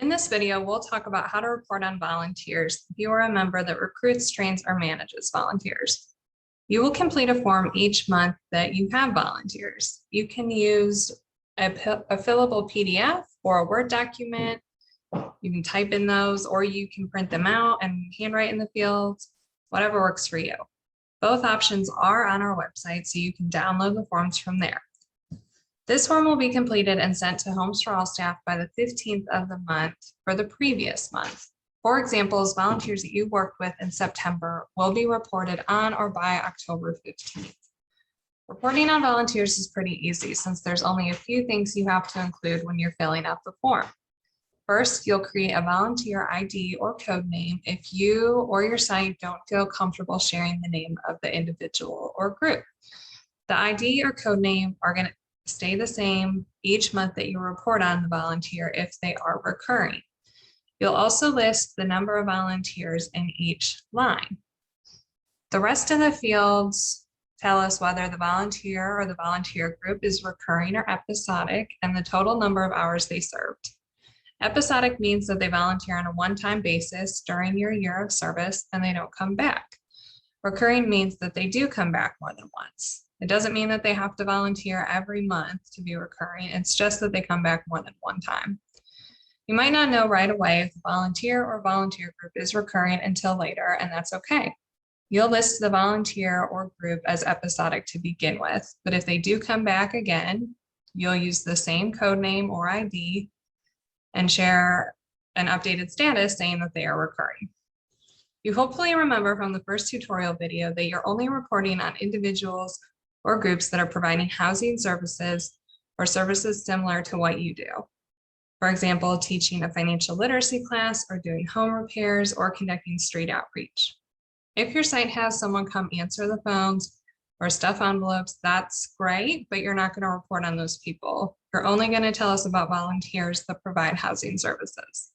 In this video, we'll talk about how to report on volunteers if you are a member that recruits, trains, or manages volunteers. You will complete a form each month that you have volunteers. You can use a fillable PDF or a Word document. You can type in those, or you can print them out and handwrite in the fields, whatever works for you. Both options are on our website, so you can download the forms from there. This form will be completed and sent to Homes for All staff by the 15th of the month for the previous month. For examples, volunteers that you worked with in September will be reported on or by October 15th. Reporting on volunteers is pretty easy since there's only a few things you have to include when you're filling out the form. First, you'll create a volunteer ID or code name if you or your site don't feel comfortable sharing the name of the individual or group. The ID or code name are going to stay the same each month that you report on the volunteer if they are recurring. You'll also list the number of volunteers in each line. The rest of the fields tell us whether the volunteer or the volunteer group is recurring or episodic and the total number of hours they served. Episodic means that they volunteer on a one-time basis during your year of service and they don't come back. Recurring means that they do come back more than once. It doesn't mean that they have to volunteer every month to be recurring. It's just that they come back more than one time. You might not know right away if the volunteer or volunteer group is recurring until later, and that's okay. You'll list the volunteer or group as episodic to begin with, but if they do come back again, you'll use the same code name or ID and share an updated status saying that they are recurring. You hopefully remember from the first tutorial video that you're only reporting on individuals or groups that are providing housing services or services similar to what you do. For example, teaching a financial literacy class or doing home repairs or conducting street outreach. If your site has someone come answer the phones or stuff envelopes, that's great, but you're not going to report on those people. You're only going to tell us about volunteers that provide housing services.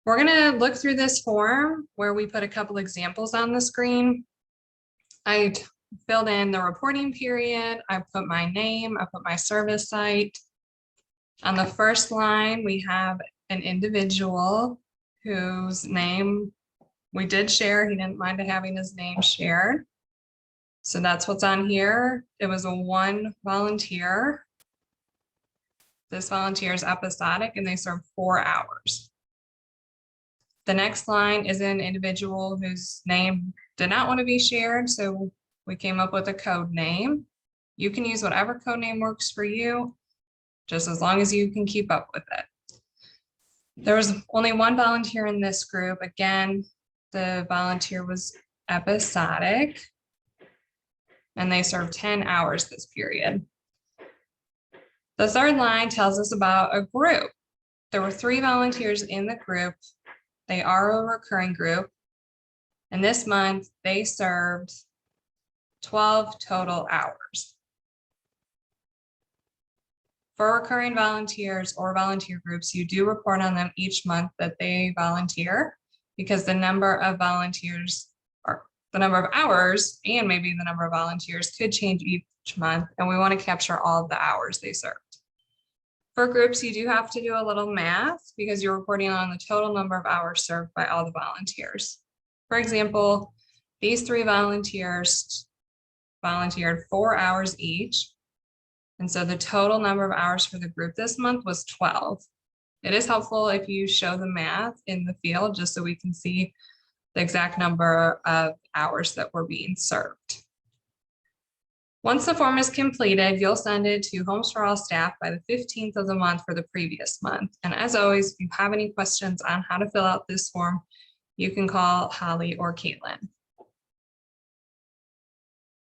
We're going to look through this form where we put a couple examples on the screen. I filled in the reporting period. I put my name, I put my service site. On the first line, we have an individual whose name we did share. He didn't mind having his name shared. So that's what's on here. It was a one volunteer. This volunteer is episodic and they serve 4 hours. The next line is an individual whose name did not want to be shared. So we came up with a code name. You can use whatever code name works for you, just as long as you can keep up with it. There was only one volunteer in this group. Again, the volunteer was episodic and they served 10 hours this period. The third line tells us about a group. There were 3 volunteers in the group. They are a recurring group. And this month they served 12 total hours. For recurring volunteers or volunteer groups, you do report on them each month that they volunteer because the number of volunteers or the number of hours and maybe the number of volunteers could change each month, and we want to capture all of the hours they served. For groups, you do have to do a little math because you're reporting on the total number of hours served by all the volunteers. For example, these 3 volunteers volunteered 4 hours each. And so the total number of hours for the group this month was 12. It is helpful if you show the math in the field just so we can see the exact number of hours that were being served. Once the form is completed, you'll send it to Homes for All staff by the 15th of the month for the previous month. And as always, if you have any questions on how to fill out this form, you can call Holly or Caitlin.